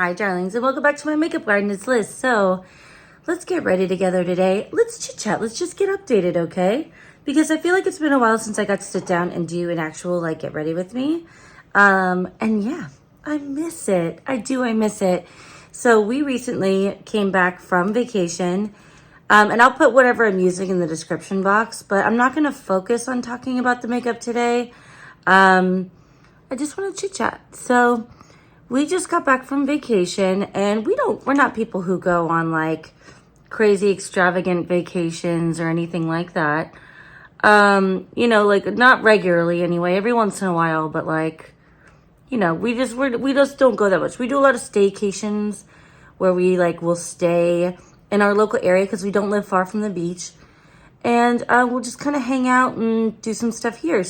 Hi darlings, and welcome back to my makeup garden. It's Liz. So let's get ready together today. Let's chit chat. Let's just get updated, okay? Because I feel like it's been a while since I got to sit down and do an actual like get ready with me. And yeah, I miss it. I miss it. So we recently came back from vacation. And I'll put whatever I'm using in the description box, but I'm not gonna focus on talking about the makeup today. I just want to chit chat. So we just got back from vacation, and we're not people who go on like crazy extravagant vacations or anything like that. You know, like not regularly anyway, every once in a while, but like, you know, we just don't go that much. We do a lot of staycations where we like will stay in our local area because we don't live far from the beach, and we'll just kind of hang out and do some stuff here.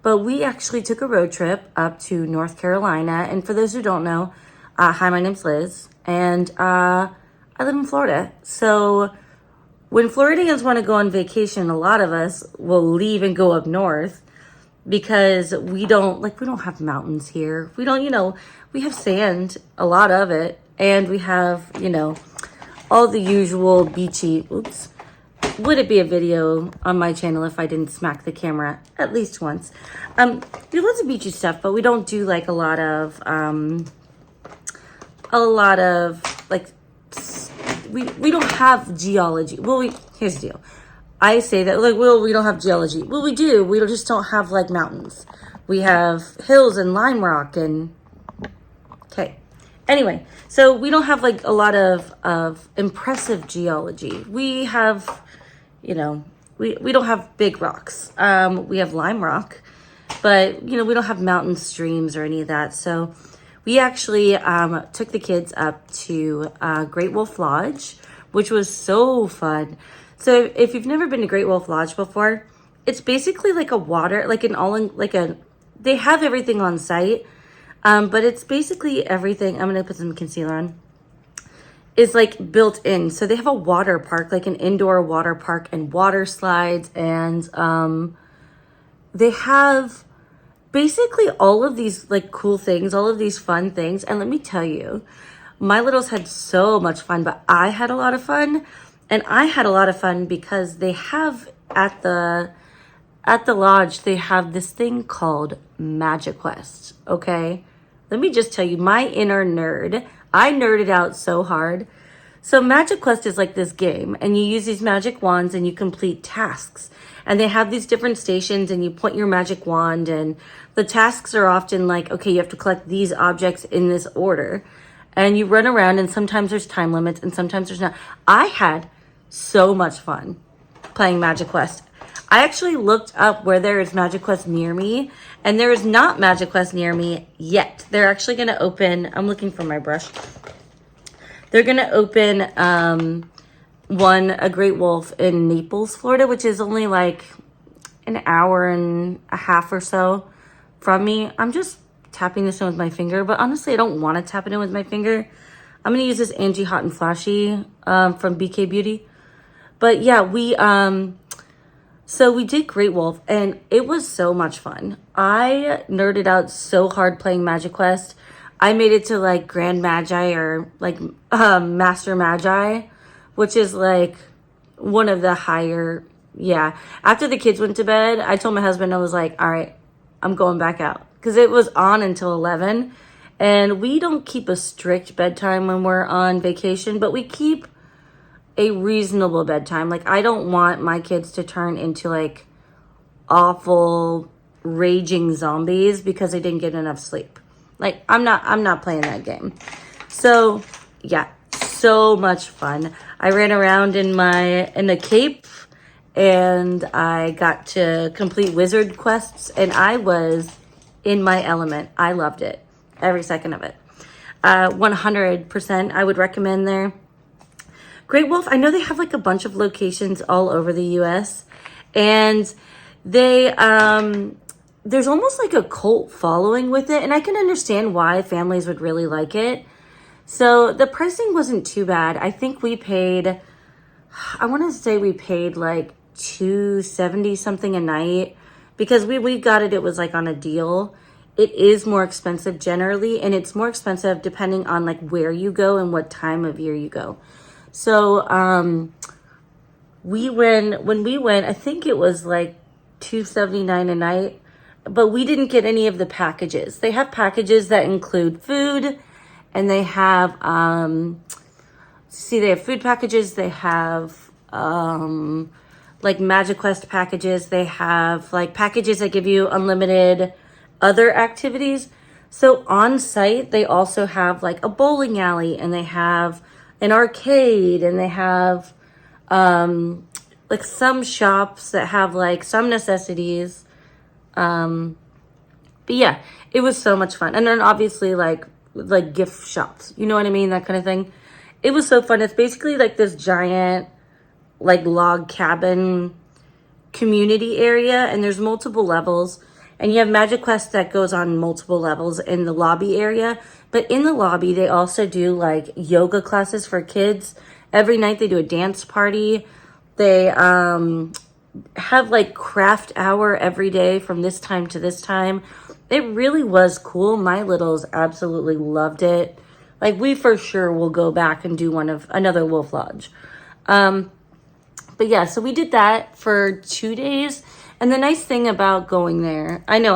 But we actually took a road trip up to North Carolina. And for those who don't know, hi, my name's Liz, and I live in Florida. So when Floridians want to go on vacation, a lot of us will leave and go up north because we don't have mountains here. We don't, we have sand, a lot of it, and we have, all the usual beachy, would it be a video on my channel if I didn't smack the camera at least once? We do lots of beachy stuff, but we don't do like a lot of like, we don't have geology. Well, here's the deal. I say that like, well, we don't have geology. Well, we do. We just don't have like mountains. We have hills and lime rock and, okay. Anyway, so we don't have like a lot of impressive geology. We have, we don't have big rocks. We have lime rock, but, we don't have mountain streams or any of that. So we actually took the kids up to Great Wolf Lodge, which was so fun. So if you've never been to Great Wolf Lodge before, it's basically like a water, they have everything on site, but it's basically everything. I'm going to put some concealer on. Is like built in. So they have a water park, like an indoor water park and water slides. And they have basically all of these like cool things, all of these fun things. And let me tell you, my littles had so much fun, but I had a lot of fun. And I had a lot of fun because they have at the lodge, they have this thing called Magic Quest. Okay. Let me just tell you, my inner nerd, I nerded out so hard. So Magic Quest is like this game, and you use these magic wands and you complete tasks. And they have these different stations, and you point your magic wand, and the tasks are often like, okay, you have to collect these objects in this order. And you run around, and sometimes there's time limits and sometimes there's not. I had so much fun playing Magic Quest. I actually looked up where there is Magic Quest near me, and there is not Magic Quest near me yet. They're actually going to open, I'm looking for my brush. They're going to open a Great Wolf in Naples, Florida, which is only like an hour and a half or so from me. I'm just tapping this in with my finger, but honestly, I don't want to tap it in with my finger. I'm going to use this Angie Hot and Flashy from BK Beauty. But yeah, so we did Great Wolf, and it was so much fun. I nerded out so hard playing Magic Quest. I made it to like Grand Magi or like Master Magi, which is like one of the higher, yeah. After the kids went to bed, I told my husband, I was like, all right, I'm going back out. Because it was on until 11. And we don't keep a strict bedtime when we're on vacation, but we keep a reasonable bedtime. Like, I don't want my kids to turn into like awful raging zombies because they didn't get enough sleep. Like, I'm not playing that game. So yeah, so much fun. I ran around in a cape, and I got to complete wizard quests, and I was in my element. I loved it, every second of it. 100% I would recommend there. Great Wolf, I know they have like a bunch of locations all over the US, and they there's almost like a cult following with it, and I can understand why families would really like it. So the pricing wasn't too bad. I think we paid, I want to say we paid like $270 something a night, because we got it, it was like on a deal. it is more expensive generally, and it's more expensive depending on like where you go and what time of year you go. So when we went, I think it was like $279 a night, but we didn't get any of the packages. They have packages that include food, and they have they have food packages, they have like Magic Quest packages, they have like packages that give you unlimited other activities. So on site, they also have like a bowling alley, and they have an arcade, and they have like some shops that have like some necessities. But yeah, it was so much fun. And then obviously like gift shops, you know what I mean? That kind of thing. It was so fun. It's basically like this giant like log cabin community area, and there's multiple levels, and you have Magic Quest that goes on multiple levels in the lobby area. But in the lobby, they also do like yoga classes for kids. Every night they do a dance party. They have like craft hour every day from this time to this time. It really was cool. My littles absolutely loved it. Like, we for sure will go back and do another Wolf Lodge. But yeah, so we did that for 2 days. And the nice thing about going there, I know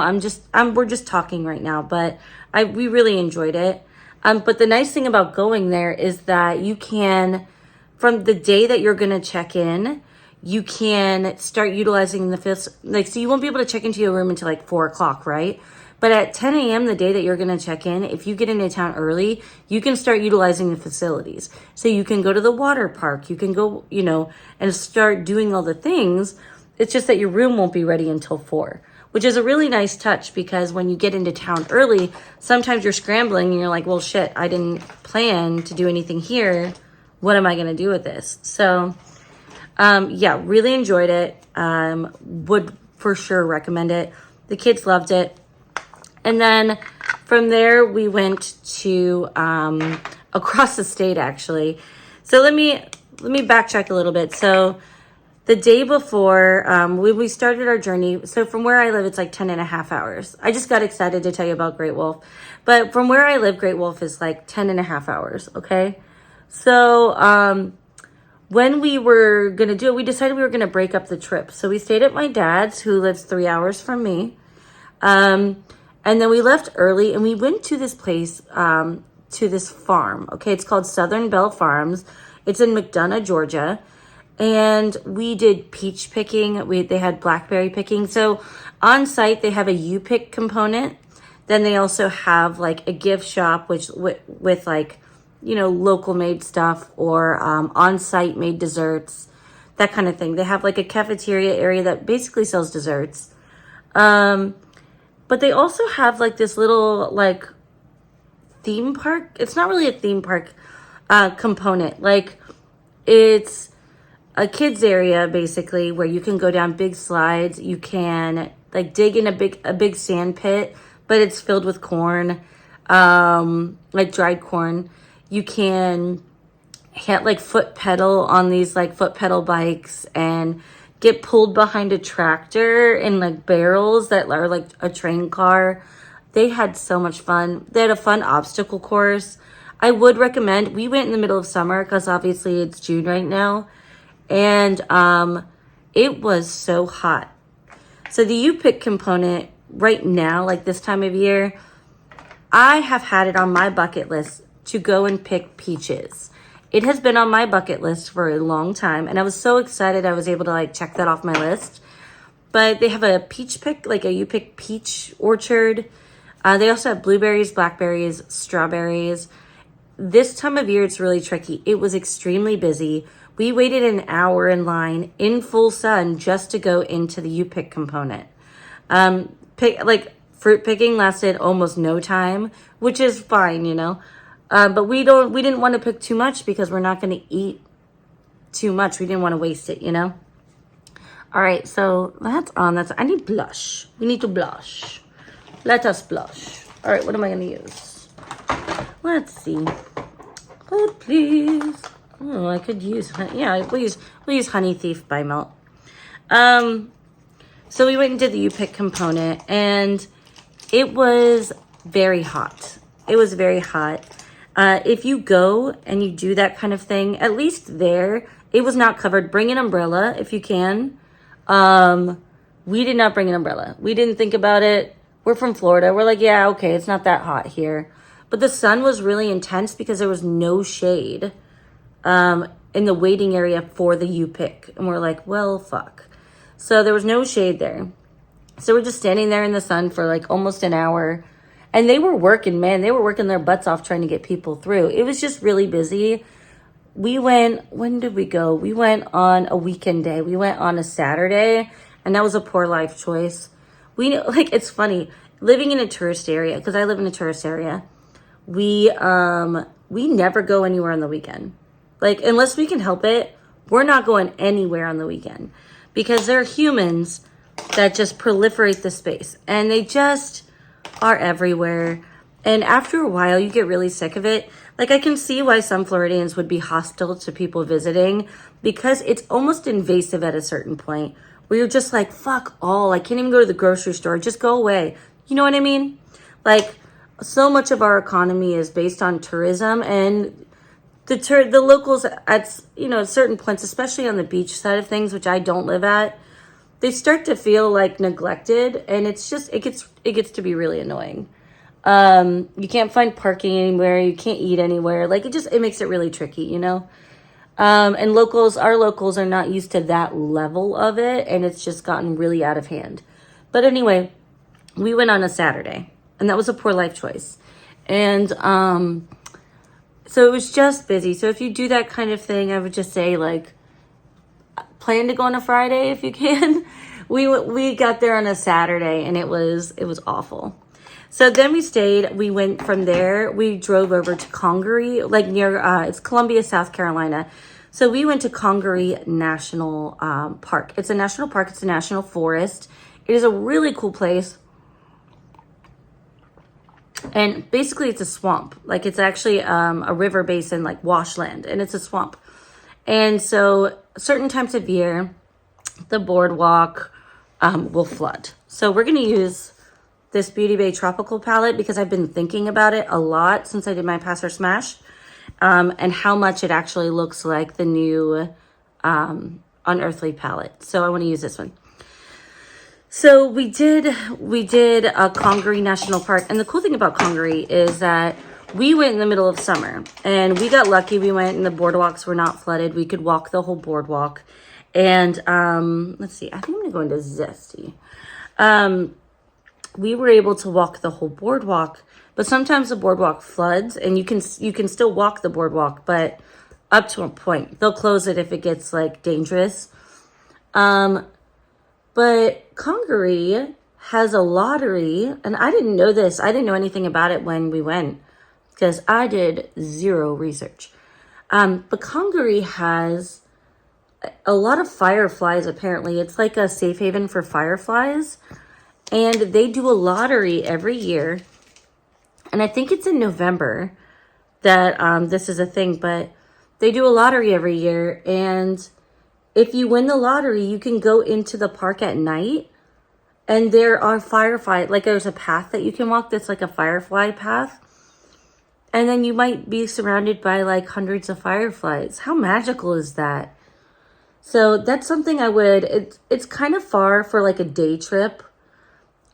we're just talking right now, but we really enjoyed it. But the nice thing about going there is that you can, from the day that you're going to check in, you can start utilizing so you won't be able to check into your room until like 4 o'clock, right? But at 10 a.m. the day that you're going to check in, if you get into town early, you can start utilizing the facilities. So you can go to the water park, you can go, and start doing all the things. It's just that your room won't be ready until 4, which is a really nice touch, because when you get into town early, sometimes you're scrambling and you're like, well, shit, I didn't plan to do anything here. What am I going to do with this? So, yeah, really enjoyed it. Would for sure recommend it. The kids loved it. And then from there, we went to across the state, actually. So let me backtrack a little bit. So the day before, we started our journey. So from where I live, it's like 10 and a half hours. I just got excited to tell you about Great Wolf. But from where I live, Great Wolf is like 10 and a half hours, okay? So when we were going to do it, we decided we were going to break up the trip. So we stayed at my dad's, who lives 3 hours from me. And then we left early, and we went to this place, to this farm. Okay, it's called Southern Belle Farms. It's in McDonough, Georgia. And we did peach picking. They had blackberry picking. So on site, they have a U-Pick component. Then they also have like a gift shop, which with like, local made stuff, or on-site made desserts, that kind of thing. They have like a cafeteria area that basically sells desserts. But they also have like this little like theme park. It's not really a theme park component. Like, it's a kids area basically, where you can go down big slides. You can like dig in a big sand pit, but it's filled with corn, like dried corn. You can hit like foot pedal on these like foot pedal bikes, and get pulled behind a tractor in like barrels that are like a train car. They had so much fun. They had a fun obstacle course. I would recommend. We went in the middle of summer, because obviously it's June right now, and it was so hot. So the U-Pick component right now, like this time of year, I have had it on my bucket list to go and pick peaches. It has been on my bucket list for a long time, and I was so excited I was able to like check that off my list. But they have a peach pick, like a U-Pick peach orchard. They also have blueberries, blackberries, strawberries. This time of year, it's really tricky. It was extremely busy. We waited an hour in line in full sun just to go into the U-Pick component. Fruit picking lasted almost no time, which is fine, But we didn't want to pick too much, because we're not going to eat too much. We didn't want to waste it, All right, so I need blush. We need to blush. Let us blush. All right, what am I going to use? Let's see. Oh, please. Oh, I could use, yeah, we'll use Honey Thief by Melt. So we went and did the U-Pick component, and it was very hot. It was very hot. If you go and you do that kind of thing, at least there, it was not covered. Bring an umbrella if you can. We did not bring an umbrella. We didn't think about it. We're from Florida. We're like, yeah, okay, it's not that hot here. But the sun was really intense because there was no shade in the waiting area for the U-Pick. And we're like, well, fuck. So there was no shade there. So we're just standing there in the sun for like almost an hour. And they were working, man. They were working their butts off trying to get people through. It was just really busy. We went, when did we go? We went on a weekend day. We went on a Saturday. And that was a poor life choice. It's funny. Living in a tourist area, because I live in a tourist area, we never go anywhere on the weekend. Like, unless we can help it, we're not going anywhere on the weekend. Because there are humans that just proliferate the space. And they just are everywhere. And after a while, you get really sick of it. Like, I can see why some Floridians would be hostile to people visiting. Because it's almost invasive at a certain point. Where you're just like, fuck all. I can't even go to the grocery store. Just go away. You know what I mean? Like, so much of our economy is based on tourism, and the locals at certain points, especially on the beach side of things, which I don't live at, they start to feel like neglected, and it gets to be really annoying. You can't find parking anywhere, you can't eat anywhere. Like, it makes it really tricky, you know? And our locals are not used to that level of it, and it's just gotten really out of hand. But anyway, we went on a Saturday, and that was a poor life choice. And so it was just busy. So if you do that kind of thing, I would just say, like, plan to go on a Friday if you can. We got there on a Saturday, and it was awful. So then we went from there, we drove over to Congaree, like near, it's Columbia, South Carolina. So we went to Congaree National Park. It's a national park, it's a national forest. It is a really cool place. And basically it's a swamp. Like, it's actually a river basin, like washland, and it's a swamp. And so certain times of year, the boardwalk will flood. So we're going to use this Beauty Bay Tropical palette because I've been thinking about it a lot since I did my Pass or Smash, and how much it actually looks like the new Unearthly palette. So I want to use this one. So we did Congaree National Park, and the cool thing about Congaree is that we went in the middle of summer, and we got lucky. We went and the boardwalks were not flooded. We could walk the whole boardwalk. And let's see, I think I'm gonna go into Zesty. We were able to walk the whole boardwalk, but sometimes the boardwalk floods, and you can still walk the boardwalk, but up to a point. They'll close it if it gets like dangerous. But Congaree has a lottery, and I didn't know this. I didn't know anything about it when we went because I did zero research. But Congaree has a lot of fireflies, apparently. It's like a safe haven for fireflies. And they do a lottery every year. And I think it's in November that this is a thing. But they do a lottery every year. And if you win the lottery, you can go into the park at night. And there are fireflies. Like, there's a path that you can walk that's like a firefly path. And then you might be surrounded by like hundreds of fireflies. How magical is that? So that's something it's kind of far for like a day trip.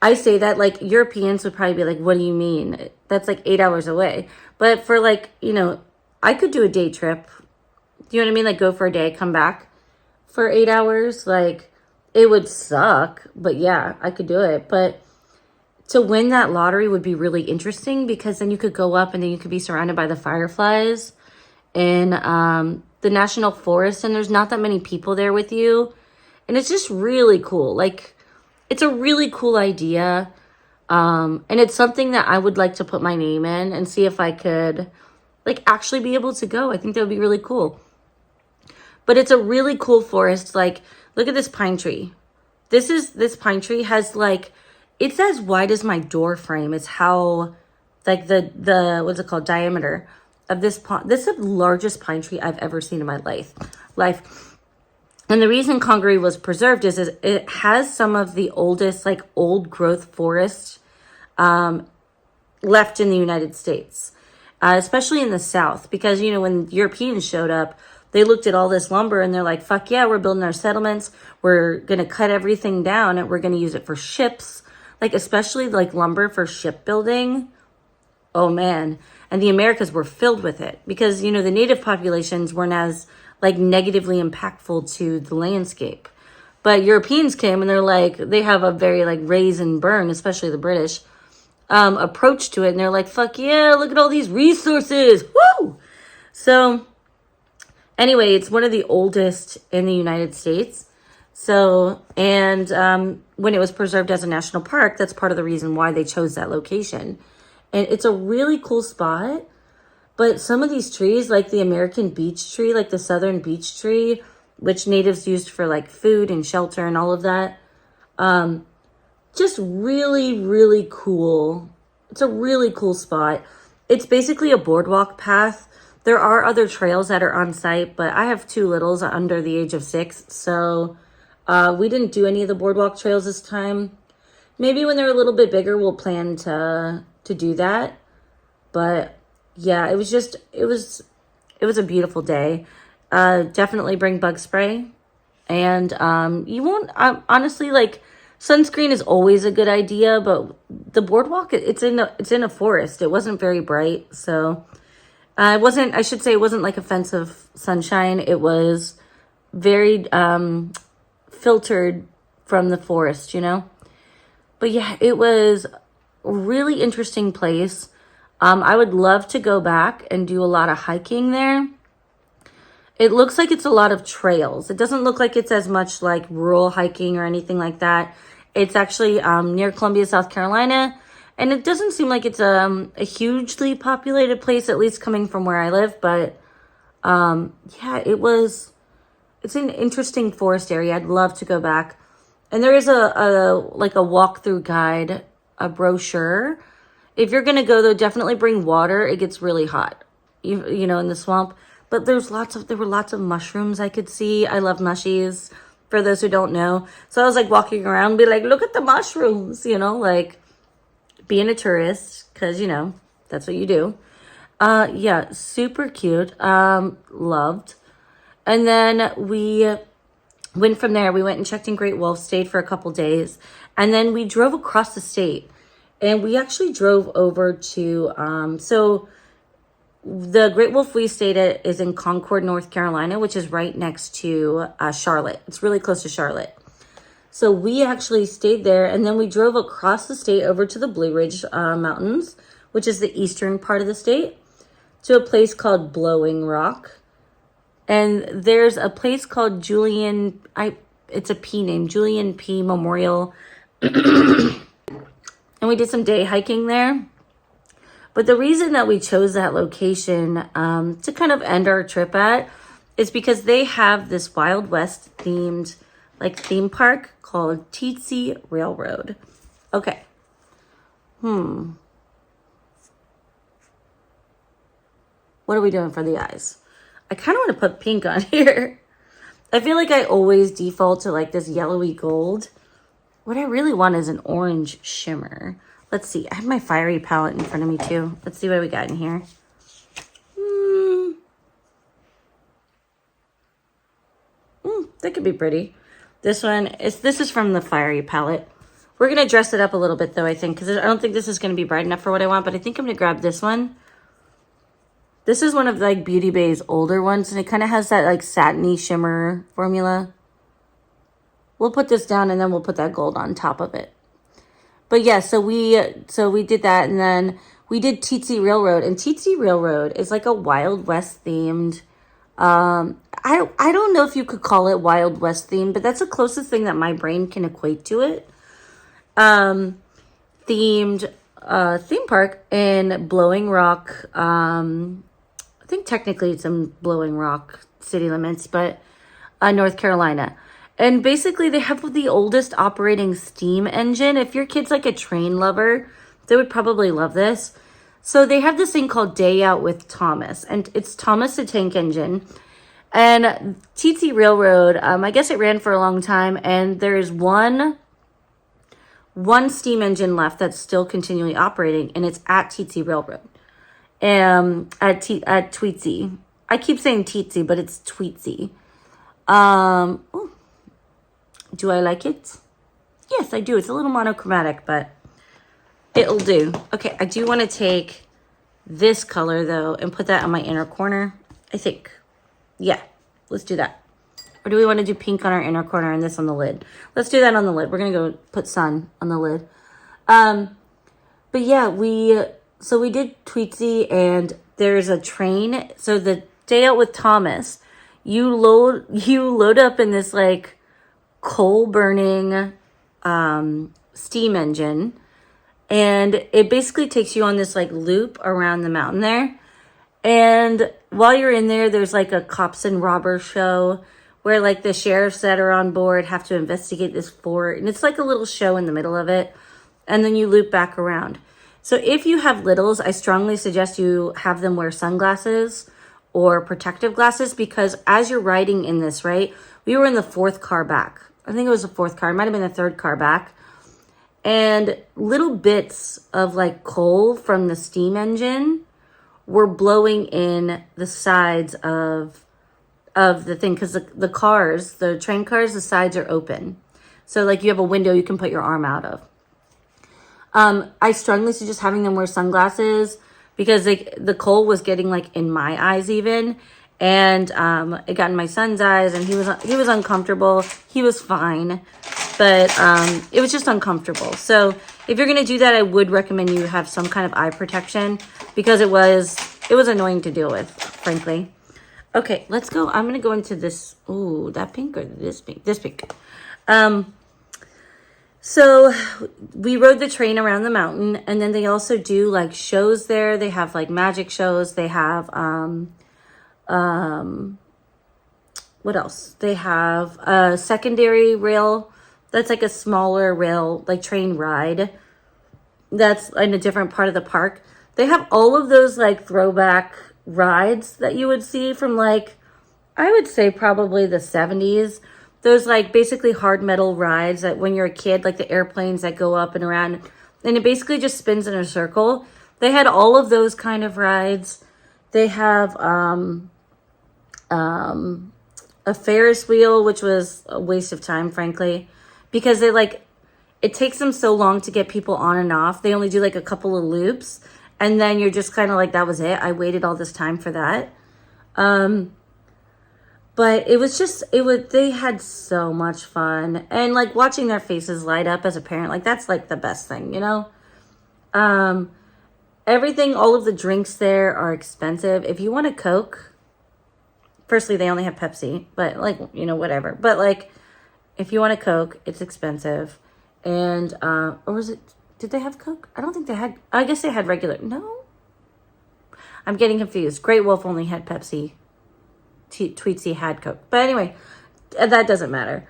I say that, like, Europeans would probably be like, what do you mean? That's like 8 hours away. But for like, I could do a day trip. Do you know what I mean? Like, go for a day, come back for 8 hours. Like, it would suck, but yeah, I could do it. But to win that lottery would be really interesting because then you could go up and then you could be surrounded by the fireflies in the national forest, and there's not that many people there with you. And it's just really cool. Like, it's a really cool idea. And it's something that I would like to put my name in and see if I could, like, actually be able to go. I think that would be really cool. But it's a really cool forest. Like, look at this pine tree. This pine tree has, like, it's as wide as my door frame. It's how, like, the what's it called, diameter of this pine. This is the largest pine tree I've ever seen in my life. And the reason Congaree was preserved is it has some of the oldest, like, old growth forest left in the United States, especially in the South, because, you know, when Europeans showed up, they looked at all this lumber and they're like, fuck yeah, we're building our settlements. We're going to cut everything down and we're going to use it for ships, like especially like lumber for shipbuilding. Oh man. And the Americas were filled with it because, you know, the native populations weren't as like negatively impactful to the landscape. But Europeans came and they're like, they have a very like raise and burn, especially the British, approach to it. And they're like, fuck yeah, look at all these resources. Woo! So anyway, it's one of the oldest in the United States. So, and when it was preserved as a national park, that's part of the reason why they chose that location. And it's a really cool spot. But some of these trees, like the American beech tree, like the southern beech tree, which natives used for like food and shelter and all of that, just really, really cool. It's a really cool spot. It's basically a boardwalk path. There are other trails that are on site, but I have two littles under the age of 6. So we didn't do any of the boardwalk trails this time. Maybe when they're a little bit bigger, we'll plan to do that. But yeah, it was a beautiful day. Definitely bring bug spray. And you won't, honestly, like, sunscreen is always a good idea, but the boardwalk, it's in a forest. It wasn't very bright, so it wasn't like offensive sunshine. It was very filtered from the forest, you know? But yeah, it was a really interesting place. I would love to go back and do a lot of hiking there. It looks like it's a lot of trails. It doesn't look like it's as much like rural hiking or anything like that. It's actually near Columbia, South Carolina. And it doesn't seem like it's a hugely populated place, at least coming from where I live. But yeah, it's an interesting forest area. I'd love to go back. And there is a walkthrough guide, a brochure. If you're going to go, though, definitely bring water. It gets really hot, you know, in the swamp. But there were lots of mushrooms I could see. I love mushies, for those who don't know. So I was like walking around, be like, look at the mushrooms, you know, like being a tourist, because, you know, that's what you do. Yeah, super cute. Loved. And then we went from there. We went and checked in Great Wolf, stayed for a couple days. And then we drove across the state. And we actually drove over to, so the Great Wolf we stayed at is in Concord, North Carolina, which is right next to Charlotte. It's really close to Charlotte. So we actually stayed there, and then we drove across the state over to the Blue Ridge Mountains, which is the eastern part of the state, to a place called Blowing Rock. And there's a place called it's a P name, Julian P. Memorial. And we did some day hiking there. But the reason that we chose that location to kind of end our trip at is because they have this Wild West themed theme park called Teetsy Railroad. Okay. What are we doing for the eyes? I kind of want to put pink on here. I feel like I always default to like this yellowy gold. What I really want is an orange shimmer. Let's see. I have my Fiery palette in front of me too. Let's see what we got in here. That could be pretty. This is from the Fiery palette. We're going to dress it up a little bit though, I think, because I don't think this is going to be bright enough for what I want, but I think I'm going to grab this one. This is one of like Beauty Bay's older ones, and it kind of has that like satiny shimmer formula. We'll put this down and then we'll put that gold on top of it. But yeah, so we did that, and then we did Teetsy Railroad, and Teetsy Railroad is like a Wild West themed. I don't know if you could call it Wild West themed, but that's the closest thing that my brain can equate to it. Themed theme park in Blowing Rock. I think technically it's in Blowing Rock city limits, but North Carolina. And basically, they have the oldest operating steam engine. If your kid's like a train lover, they would probably love this. So they have this thing called Day Out with Thomas. And it's Thomas the Tank Engine. And Teetsy Railroad, I guess it ran for a long time. And there's one one steam engine left that's still continually operating, and it's at Teetsy Railroad. At Tweetsy. I keep saying Teetsy, but it's Tweetsy. Oh, do I like it? Yes, I do. It's a little monochromatic, but it'll do. Okay, I do want to take this color, though, and put that on my inner corner, I think. Yeah, let's do that. Or do we want to do pink on our inner corner and this on the lid? Let's do that on the lid. We're going to go put sun on the lid. But yeah, we did Tweetsy, and there's a train. So the day out with Thomas, you load up in this like coal burning steam engine, and it basically takes you on this like loop around the mountain there. And while you're in there, there's like a cops and robbers show where like the sheriffs that are on board have to investigate this fort, and it's like a little show in the middle of it, and then you loop back around. So if you have littles, I strongly suggest you have them wear sunglasses or protective glasses, because as you're riding in this, right, we were in the fourth car back. I think it was the fourth car. It might have been the third car back. And little bits of like coal from the steam engine were blowing in the sides of the thing, because the train cars, the sides are open. So like you have a window you can put your arm out of. I strongly suggest having them wear sunglasses, because the coal was getting like in my eyes even, and it got in my son's eyes, and he was uncomfortable. He was fine, but it was just uncomfortable. So if you're gonna do that, I would recommend you have some kind of eye protection, because it was annoying to deal with, frankly. Okay, let's go. I'm gonna go into this. Ooh, that pink or this pink? This pink. So we rode the train around the mountain, and then they also do like shows there. They have like magic shows. They have what else? They have a secondary rail that's like a smaller rail, like train ride that's in a different part of the park. They have all of those like throwback rides that you would see from like, I would say probably the 70s. Those like basically hard metal rides that when you're a kid, like the airplanes that go up and around, and it basically just spins in a circle. They had all of those kind of rides. They have a Ferris wheel, which was a waste of time, frankly, because it takes them so long to get people on and off. They only do like a couple of loops, and then you're just kind of like, that was it. I waited all this time for that. But they had so much fun. And like watching their faces light up as a parent, like that's like the best thing, you know? Everything, all of the drinks there are expensive. If you want a Coke, firstly, they only have Pepsi, but like, you know, whatever. But like, if you want a Coke, it's expensive. And, or was it, did they have Coke? I don't think they had, I guess they had regular, no? I'm getting confused. Great Wolf only had Pepsi. Tweetsy had Coke. But anyway, that doesn't matter.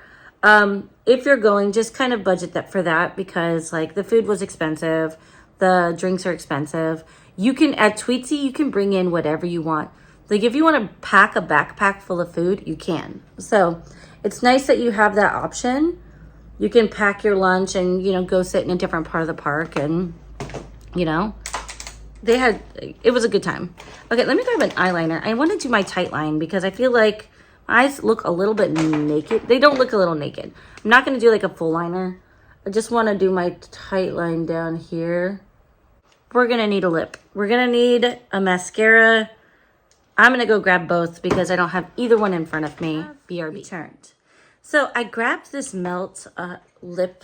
If you're going, just kind of budget that for that, because like the food was expensive. The drinks are expensive. You can, at Tweetsy, you can bring in whatever you want. Like if you want to pack a backpack full of food, you can. So it's nice that you have that option. You can pack your lunch and, you know, go sit in a different part of the park, and, you know, it was a good time. Okay, let me grab an eyeliner. I want to do my tightline because I feel like my eyes look a little bit naked. They don't look a little naked. I'm not going to do like a full liner. I just want to do my tightline down here. We're going to need a lip. We're going to need a mascara. I'm going to go grab both because I don't have either one in front of me. BRB. Turned. So I grabbed this Melt lip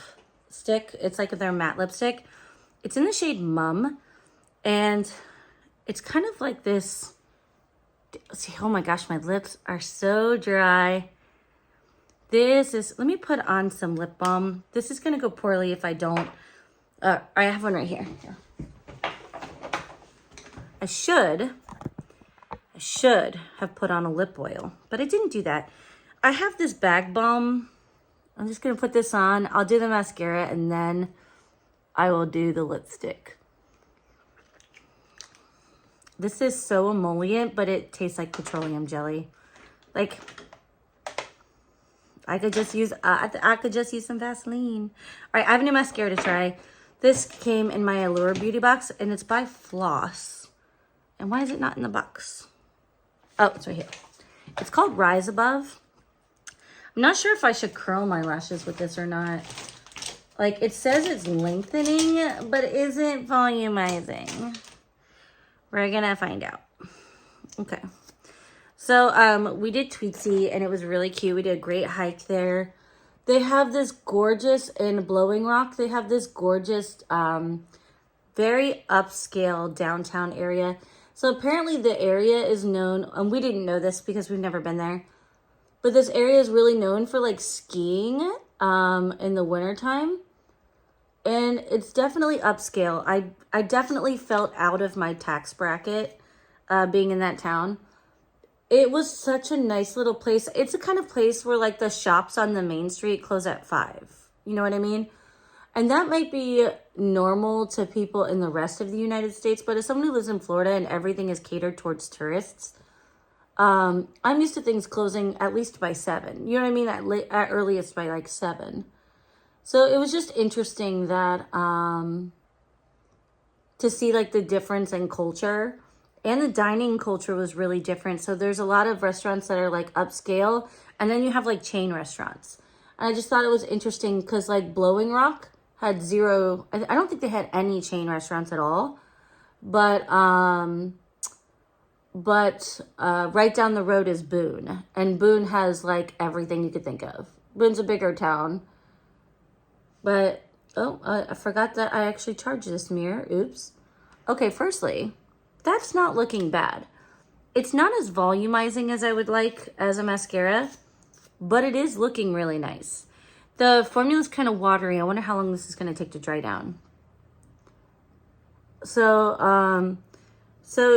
stick. It's like their matte lipstick. It's in the shade Mum. And it's kind of like this. See, oh my gosh, my lips are so dry. Let me put on some lip balm. This is going to go poorly if I don't. I have one right here. I should have put on a lip oil, but I didn't do that. I have this bag balm. I'm just going to put this on. I'll do the mascara, and then I will do the lipstick. This is so emollient, but it tastes like petroleum jelly. Like, I could just use some Vaseline. All right, I have a new mascara to try. This came in my Allure beauty box, and it's by Floss. And why is it not in the box? Oh, it's right here. It's called Rise Above. I'm not sure if I should curl my lashes with this or not. Like, it says it's lengthening, but isn't volumizing. We're gonna find out. Okay. So, we did Tweetsy, and it was really cute. We did a great hike there. They have this gorgeous, in Blowing Rock, they have this gorgeous, very upscale downtown area. So apparently the area is known, and we didn't know this because we've never been there, but this area is really known for like skiing in the wintertime. And it's definitely upscale. I definitely felt out of my tax bracket being in that town. It was such a nice little place. It's the kind of place where like the shops on the main street close at 5. You know what I mean? And that might be normal to people in the rest of the United States, but as someone who lives in Florida and everything is catered towards tourists, I'm used to things closing at least by 7. You know what I mean? At earliest by like 7. So it was just interesting that to see like the difference in culture, and the dining culture was really different. So there's a lot of restaurants that are like upscale, and then you have like chain restaurants. And I just thought it was interesting because like Blowing Rock had 0, I don't think they had any chain restaurants at all. But right down the road is Boone. And Boone has like everything you could think of. Boone's a bigger town. But, I forgot that I actually charged this mirror. Oops. Okay, firstly, that's not looking bad. It's not as volumizing as I would like as a mascara, but it is looking really nice. The formula is kind of watery. I wonder how long this is going to take to dry down. So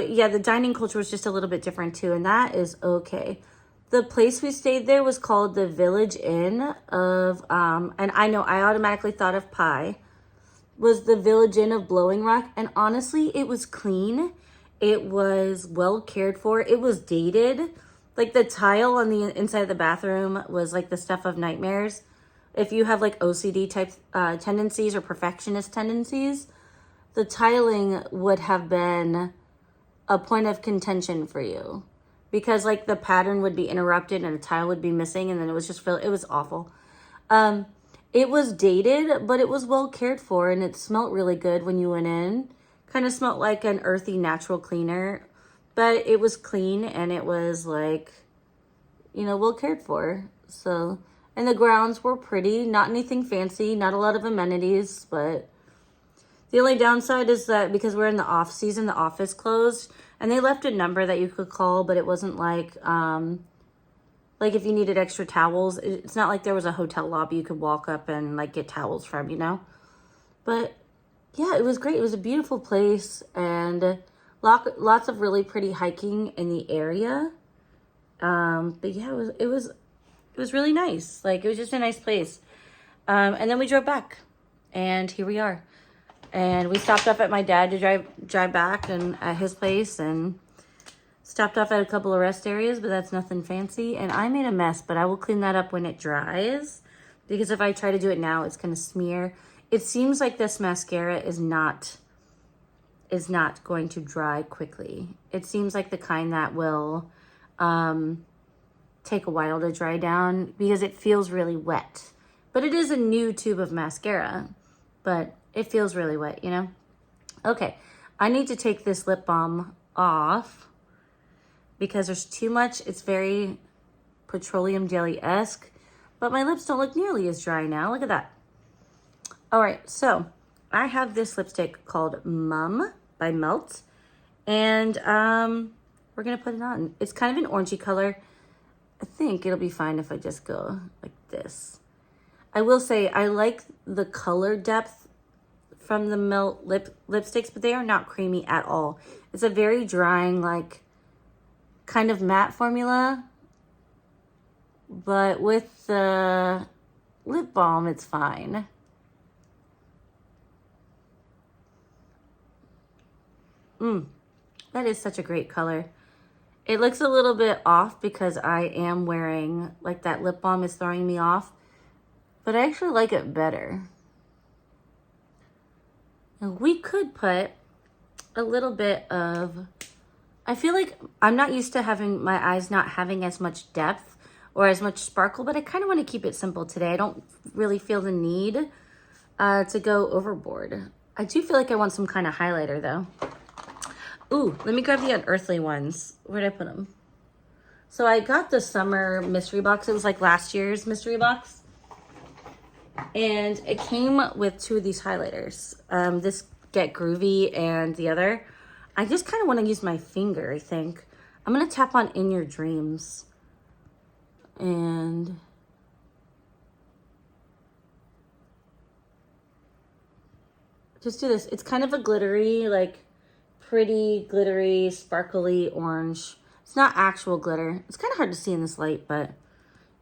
yeah, the dining culture was just a little bit different too, and that is okay. The place we stayed there was called the Village Inn of, and I know I automatically thought of pie, was the Village Inn of Blowing Rock. And honestly, it was clean. It was well cared for. It was dated. Like the tile on the inside of the bathroom was like the stuff of nightmares. If you have like OCD type tendencies or perfectionist tendencies, the tiling would have been a point of contention for you, because like the pattern would be interrupted and a tile would be missing, and then it was just it was awful. It was dated, but it was well cared for, and it smelled really good when you went in. Kind of smelled like an earthy natural cleaner, but it was clean, and it was like, you know, well cared for. So, and the grounds were pretty, not anything fancy, not a lot of amenities, but the only downside is that because we're in the off season, the office closed, and they left a number that you could call, but it wasn't like if you needed extra towels, it's not like there was a hotel lobby you could walk up and like get towels from, you know? But yeah, it was great. It was a beautiful place, and lots of really pretty hiking in the area. But yeah, it was really nice. Like, it was just a nice place. And then we drove back, and here we are. And we stopped off at my dad to drive back and at his place, and stopped off at a couple of rest areas, but that's nothing fancy. And I made a mess, but I will clean that up when it dries, because if I try to do it now, it's going to smear. It seems like this mascara is not going to dry quickly. It seems like the kind that will take a while to dry down, because it feels really wet. But it is a new tube of mascara, but it feels really wet, you know? Okay, I need to take this lip balm off because there's too much. It's very petroleum jelly-esque, but my lips don't look nearly as dry now. Look at that. All right, so I have this lipstick called Mum by Melt, and we're gonna put it on. It's kind of an orangey color. I think it'll be fine if I just go like this. I will say I like the color depth from the Melt lipsticks, but they are not creamy at all. It's a very drying, like, kind of matte formula, but with the lip balm, it's fine. That is such a great color. It looks a little bit off because I am wearing, like that lip balm is throwing me off, but I actually like it better. And we could put a little bit of, I feel like I'm not used to having my eyes not having as much depth or as much sparkle, but I kind of want to keep it simple today. I don't really feel the need to go overboard. I do feel like I want some kind of highlighter though. Ooh, let me grab the Unearthly ones. Where'd I put them? So I got the summer mystery box. It was like last year's mystery box. And it came with 2 of these highlighters. This Get Groovy and the other. I just kind of want to use my finger, I think. I'm going to tap on In Your Dreams. And just do this. It's kind of a glittery, like pretty glittery, sparkly orange. It's not actual glitter. It's kind of hard to see in this light, but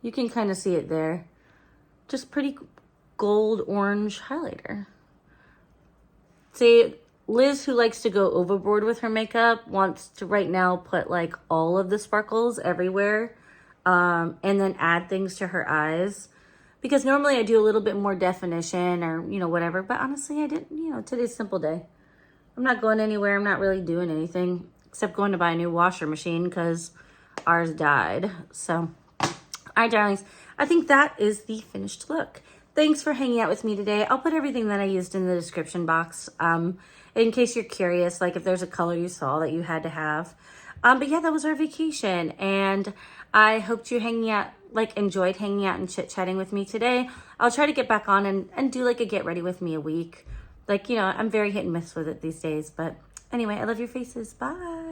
you can kind of see it there. Just pretty gold orange highlighter. See, Liz, who likes to go overboard with her makeup, wants to right now put like all of the sparkles everywhere, and then add things to her eyes. Because normally I do a little bit more definition or, you know, whatever. But honestly, I didn't, you know, today's a simple day. I'm not going anywhere. I'm not really doing anything except going to buy a new washer machine because ours died. So, all right, darlings. I think that is the finished look. Thanks for hanging out with me today. I'll put everything that I used in the description box in case you're curious, like if there's a color you saw that you had to have. But yeah, that was our vacation. And I hope you enjoyed hanging out and chit-chatting with me today. I'll try to get back on and do like a get ready with me a week. Like, you know, I'm very hit and miss with it these days. But anyway, I love your faces. Bye.